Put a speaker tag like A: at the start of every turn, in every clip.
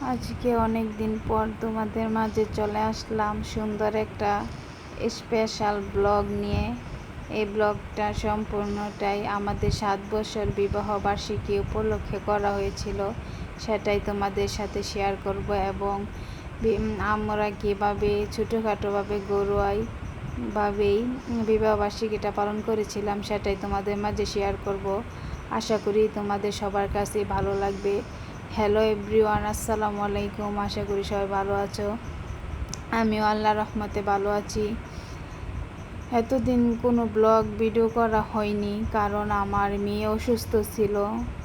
A: আজকে অনেক দিন পর তোমাদের মাঝে চলে আসলাম সুন্দর একটা স্পেশাল ব্লগ নিয়ে। এই ব্লগটা সম্পূর্ণটাই আমাদের 7 বছর বিবাহ বার্ষিকী উপলক্ষে করা হয়েছিল, সেটাই তোমাদের সাথে শেয়ার করব। এবং আমরা কীভাবে ছোটোখাটোভাবে ঘরোয়াভাবেই বিবাহ বার্ষিকীটা পালন করেছিলাম সেটাই তোমাদের মাঝে শেয়ার করব। আশা করি তোমাদের সবার কাছে ভালো লাগবে। হ্যালো এভরিওয়ান, আসসালামু আলাইকুম। আশা করি সবাই ভালো আছো। আমিও আল্লাহর রহমতে ভালো আছি। এতদিন কোনো ব্লগ ভিডিও করা হয়নি, কারণ আমার মেয়ে অসুস্থ ছিল,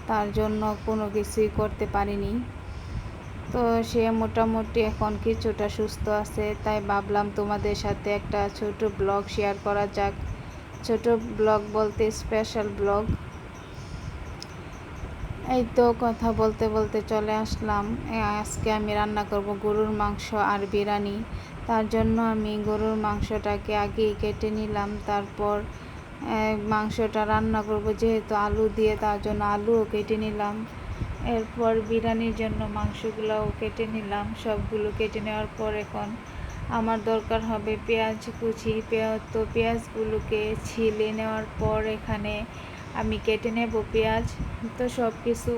A: তার জন্য কোনো কিছুই করতে পারিনি। তো সে মোটামুটি এখন কিছুটা সুস্থ আছে, তাই ভাবলাম তোমাদের সাথে একটা ছোট ব্লগ শেয়ার করা যাক। ছোট ব্লগ বলতে স্পেশাল ব্লগ। এই তো কথা বলতে বলতে চলে আসলাম। আজকে আমি রান্না করব গরুর মাংস আর বিরিয়ানি। তার জন্য আমি গরুর মাংসটাকে আগেই কেটে নিলাম, তারপর মাংসটা রান্না করব যেহেতু আলু দিয়ে, তার জন্য আলুও কেটে নিলাম। এরপর বিরিয়ানির জন্য মাংসগুলোও কেটে নিলাম। সবগুলো কেটে নেওয়ার পর এখন আমার দরকার হবে পেঁয়াজ কুচি। তো পেঁয়াজগুলোকে ছিলে নেওয়ার পর এখানে আমি কেটে নেব পেঁয়াজ। তো সব কিছু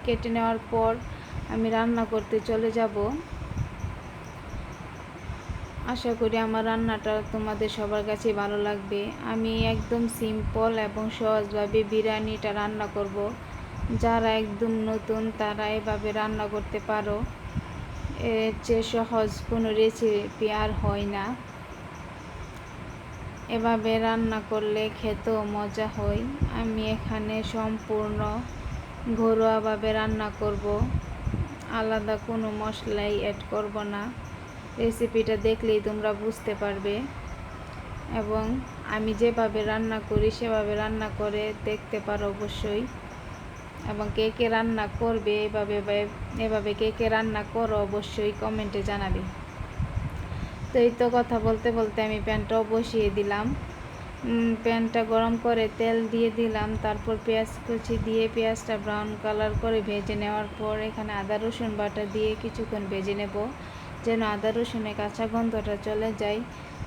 A: কেটে নেওয়ার পর আমি রান্না করতে চলে যাব। আশা করি আমার রান্নাটা তোমাদের সবার কাছে ভালো লাগবে। আমি একদম সিম্পল এবং সহজভাবে বিরিয়ানিটা রান্না করব। যারা একদম নতুন তারা এভাবে রান্না করতে পারো, এর চেয়ে সহজ কোনো রেসিপি আর হয় না। এভাবে রান্না করলে খেতেও মজা হয়। আমি এখানে সম্পূর্ণ ঘরোয়াভাবে রান্না করব, আলাদা কোনো মশলাই অ্যাড করব না। রেসিপিটা দেখলেই তোমরা বুঝতে পারবে, এবং আমি যেভাবে রান্না করি সেভাবে রান্না করে দেখতে পারো অবশ্যই। এবং কে কে রান্না করবে এভাবে কে কে রান্না করো অবশ্যই কমেন্টে জানাবে। তো এই তো কথা বলতে বলতে আমি প্যানটাও বসিয়ে দিলাম। প্যানটা গরম করে তেল দিয়ে দিলাম, তারপর পেঁয়াজ কুচি দিয়ে পেঁয়াজটা ব্রাউন কালার করে ভেজে নেওয়ার পর এখানে আদা রসুন বাটা দিয়ে কিছুক্ষণ ভেজে নেব, যেন আদা রসুনের কাঁচা গন্ধটা চলে যায়।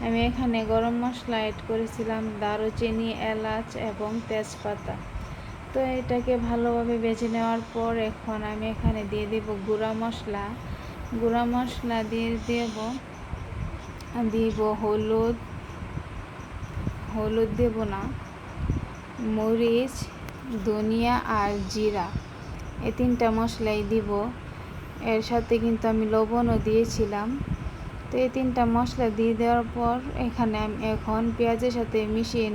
A: আমি এখানে গরম মশলা অ্যাড করেছিলাম, দারুচিনি, এলাচ এবং তেজপাতা। তো এটাকে ভালোভাবে ভেজে নেওয়ার পর এখন আমি এখানে দিয়ে দেব গুঁড়া মশলা দিয়ে দিব হলুদ দেব না, মরিচ, ধনিয়া আর জিরা, এই 3টা মশলাই দিব। এর সাথে কিন্তু আমি লবণও দিয়েছিলাম। তো এই 3টা মশলা দিয়ে দেওয়ার পর এখানে আমি এখন পেঁয়াজের সাথে মিশিয়ে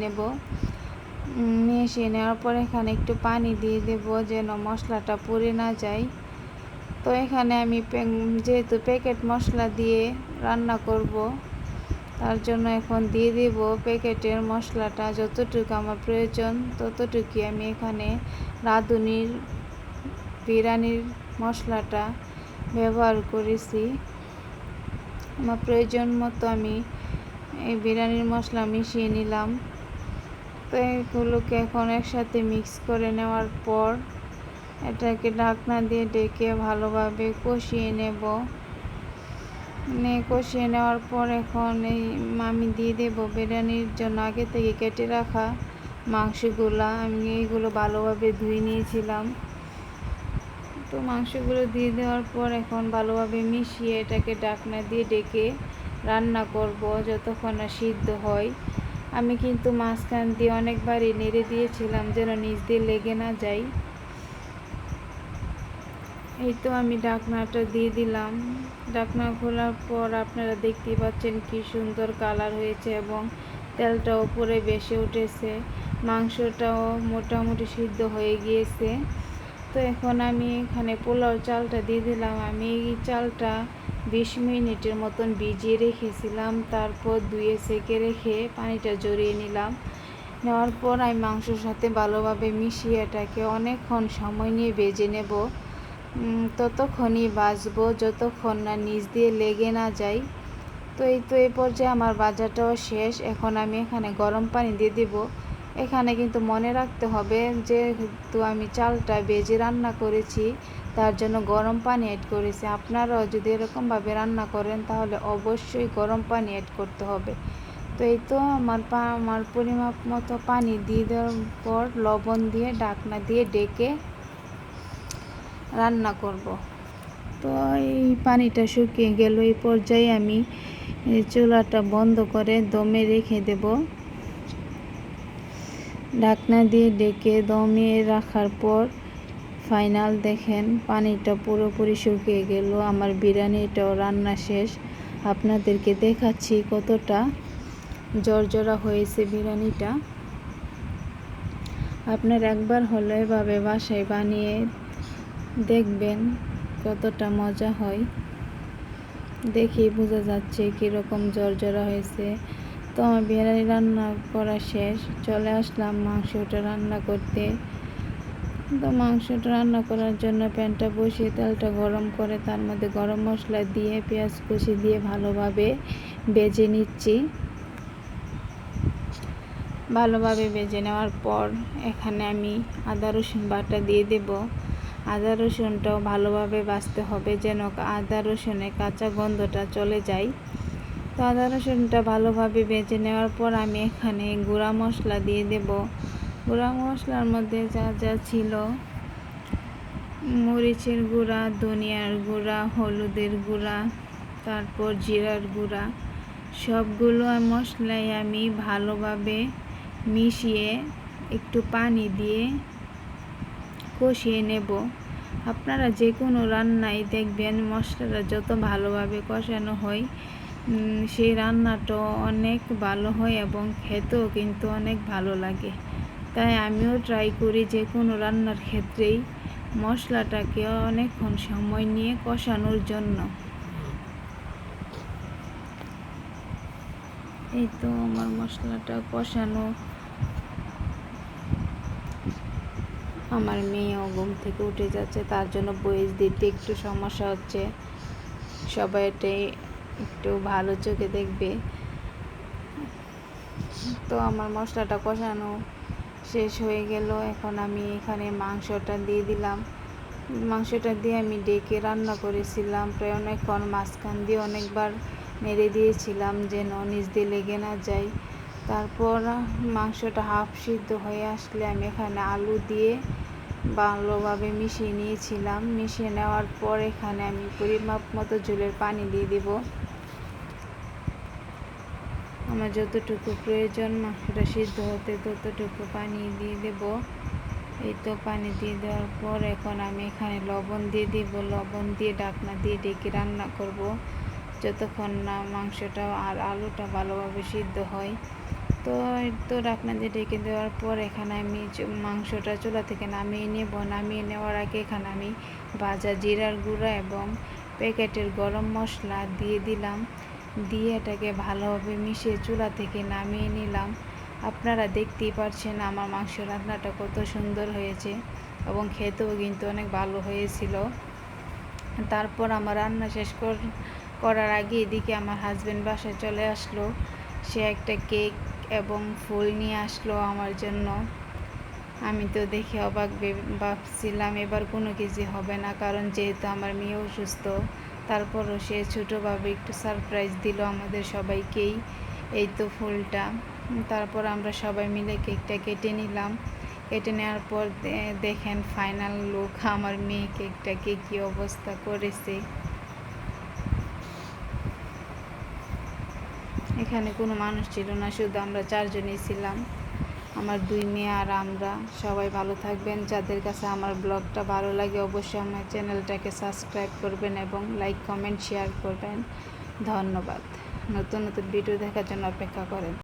A: নেওয়ার পর এখানে একটু পানি দিয়ে দেব, যেন মশলাটা পুড়ে না যায়। তো এখানে আমি যেহেতু প্যাকেট মশলা দিয়ে রান্না করব, তার জন্য এখন দিয়ে দেব প্যাকেটের মশলাটা। যতটুকু আমার প্রয়োজন ততটুকুই আমি এখানে রাঁধুনির বিরিয়ানির মশলাটা ব্যবহার করেছি। আমার প্রয়োজন মতো আমি এই বিরিয়ানির মশলা মিশিয়ে নিলাম। তো এগুলোকে এখন একসাথে মিক্স করে নেওয়ার পর এটাকে ঢাকনা দিয়ে ঢেকে ভালোভাবে কষিয়ে নেওয়ার পর এখন আমি দিয়ে দেবো বিরিয়ানির জন্য আগে থেকে কেটে রাখা মাংসগুলো। আমি এইগুলো ভালোভাবে ধুয়ে নিয়েছিলাম। তো মাংসগুলো দিয়ে দেওয়ার পর এখন ভালোভাবে মিশিয়ে এটাকে ঢাকনা দিয়ে ঢেকে রান্না করব যতক্ষণ না সিদ্ধ হয়। আমি কিন্তু মাঝখান দিয়ে অনেকবারই নেড়ে দিয়েছিলাম যেন নিচ দিয়ে লেগে না যায়। এই তো আমি ঢাকনাটা দিয়ে দিলাম। ঢাকনা খোলার পর আপনারা দেখতেই পাচ্ছেন কি সুন্দর কালার হয়েছে এবং তেলটাও উপরে ভেসে উঠেছে। মাংসটাও মোটামুটি সিদ্ধ হয়ে গিয়েছে। তো এখন আমি এখানে পোলাও চালটা দিয়ে দিলাম। আমি এই চালটা 20 মিনিটের মতন ভিজিয়ে রেখেছিলাম, তারপর ধুয়ে সেঁকে রেখে পানিটা ঝরিয়ে নেওয়ার পর আমি মাংসের সাথে ভালোভাবে মিশিয়ে এটাকে অনেকক্ষণ সময় নিয়ে ভেজে নেব। ততক্ষণই ভাজবো যতক্ষণ না নিচ দিয়ে লেগে না যায়। তো এই পর্যায়ে আমার ভাজাটাও শেষ। এখন আমি এখানে গরম পানি দিয়ে দেব। এখানে কিন্তু মনে রাখতে হবে, যেহেতু আমি চালটা ভেজে রান্না করেছি তার জন্য গরম পানি অ্যাড করেছি। আপনারাও যদি এরকমভাবে রান্না করেন তাহলে অবশ্যই গরম পানি অ্যাড করতে হবে। তো এই তো আমার পরিমাপ মতো পানি দিয়ে দেওয়ার পর লবণ দিয়ে ঢাকনা দিয়ে ডেকে রান্না করব। তো এই পানিটা শুকিয়ে গেল, এই পর্যায়ে আমি চুলাটা বন্ধ করে দমে রেখে দেব। ঢাকনা দিয়ে ডেকে দমে রাখার পর ফাইনাল দেখেন পানিটা পুরোপুরি শুকিয়ে গেল। আমার বিরিয়ানিটাও রান্না শেষ। আপনাদেরকে দেখাচ্ছি কতটা জর্জরা হয়েছে বিরিয়ানিটা। আপনার একবার হলো এভাবে বাসায় বানিয়ে দেখবেন কতটা মজা হয়। দেখেই বোঝা যাচ্ছে কীরকম জর্জরা হয়েছে। তো আমার বিরিয়ানি রান্না করা শেষ, চলে আসলাম মাংসটা রান্না করতে। তো মাংসটা রান্না করার জন্য প্যানটা বসিয়ে তেলটা গরম করে তার মধ্যে গরম মশলা দিয়ে পেঁয়াজ কুচি দিয়ে ভালোভাবে ভেজে নিচ্ছি। ভালোভাবে ভেজে নেওয়ার পর এখানে আমি আদা রসুন বাটা দিয়ে দেব। আদা রসুনটাও ভালোভাবে ভাজতে হবে যেন আদা রসুনের কাঁচা গন্ধটা চলে যায়। তো আদা রসুনটা ভালোভাবে ভেজে নেওয়ার পর আমি এখানে গুঁড়া মশলা দিয়ে দেব। গুঁড়া মশলার মধ্যে যা যা ছিল, মরিচের গুঁড়া, ধনিয়ার গুঁড়া, হলুদের গুঁড়া, তারপর জিরার গুঁড়া, সবগুলো মশলাই আমি ভালোভাবে মিশিয়ে একটু পানি দিয়ে কষিয়ে নেব। আপনারা যে কোনো রান্নায় দেখবেন মশলাটা যত ভালোভাবে কষানো হয় সেই রান্নাটাও অনেক ভালো হয় এবং খেতেও কিন্তু অনেক ভালো লাগে। তাই আমিও ট্রাই করি যে কোনো রান্নার ক্ষেত্রেই মশলাটাকে অনেকক্ষণ সময় নিয়ে কষানোর জন্য। এই তো আমার মশলাটা কষানো। আমার মেয়েও ঘুম থেকে উঠে যাচ্ছে, তার জন্য ভয়েস দিতে একটু সমস্যা হচ্ছে। সবাই এটাই একটু ভালো চোখে দেখবে। তো আমার মশলাটা কষানো শেষ হয়ে গেল। এখন আমি এখানে মাংসটা দিয়ে দিলাম। মাংসটা দিয়ে আমি ডেকে রান্না করেছিলাম প্রায় অনেকক্ষণ। মাঝখান দিয়ে অনেকবার নেড়ে দিয়েছিলাম যেন নিচ দিয়ে লেগে না যায়। তারপর মাংসটা হাফ সিদ্ধ হয়ে আসলে আমি এখানে আলু দিয়ে ভালোভাবে মিশিয়ে নিয়েছিলাম। মিশিয়ে নেওয়ার পর এখানে আমি পরিমাপ মতো ঝোলের পানি দিয়ে দেব। আমার যতটুকু প্রয়োজন মাংসটা সিদ্ধ হতে ততটুকু পানি দিয়ে দেব। এই তো পানি দিয়ে দেওয়ার পর এখন আমি এখানে লবণ দিয়ে দেব। লবণ দিয়ে ঢাকনা দিয়ে ডেকে রান্না করব যতক্ষণ না মাংসটা আর আলুটা ভালোভাবে সিদ্ধ হয়। তো ঢাকনা দিয়ে ঢেকে দেওয়ার পর এখানে আমি মাংসটা চুলা থেকে নামিয়ে নেব। নামিয়ে নেওয়ার আগে এখানে আমি ভাজা জিরার গুঁড়া এবং প্যাকেটের গরম মশলা দিয়ে দিলাম। দিয়ে এটাকে ভালোভাবে মিশিয়ে চুলা থেকে নামিয়ে নিলাম। আপনারা দেখতেই পাচ্ছেন আমার মাংস রান্নাটা কত সুন্দর হয়েছে এবং খেতেও কিন্তু অনেক ভালো হয়েছিল। তারপর আমার রান্না শেষ করার আগে এদিকে আমার হাজব্যান্ড বাসায় চলে আসলো। সে একটা কেক এবং ফুল নিয়ে আসলো আমার জন্য। আমি তো দেখে অবাক ভাবছিলাম এবার কোনো কিছু হবে না, কারণ যেহেতু আমার মেয়ে অসুস্থ। তারপরও সে ছোটোভাবে একটু সারপ্রাইজ দিল আমাদের সবাইকেই। এই তো ফুলটা। তারপর আমরা সবাই মিলে কেকটা কেটে নিলাম। কেটে নেওয়ার পর দেখেন ফাইনাল লুক আমার মেয়ে কেকটাকে কী অবস্থা করেছে। এখানে কোনো মানুষ ছিল না, শুধু আমরা চারজনই ছিলাম, আমার 2 মেয়ে আর আমরা। সবাই ভালো থাকবেন। যাদের কাছে আমার ব্লগটা ভালো লাগে অবশ্যই আমার চ্যানেলটাকে সাবস্ক্রাইব করবেন এবং লাইক কমেন্ট শেয়ার করবেন। ধন্যবাদ। নতুন নতুন ভিডিও দেখার জন্য অপেক্ষা করেন।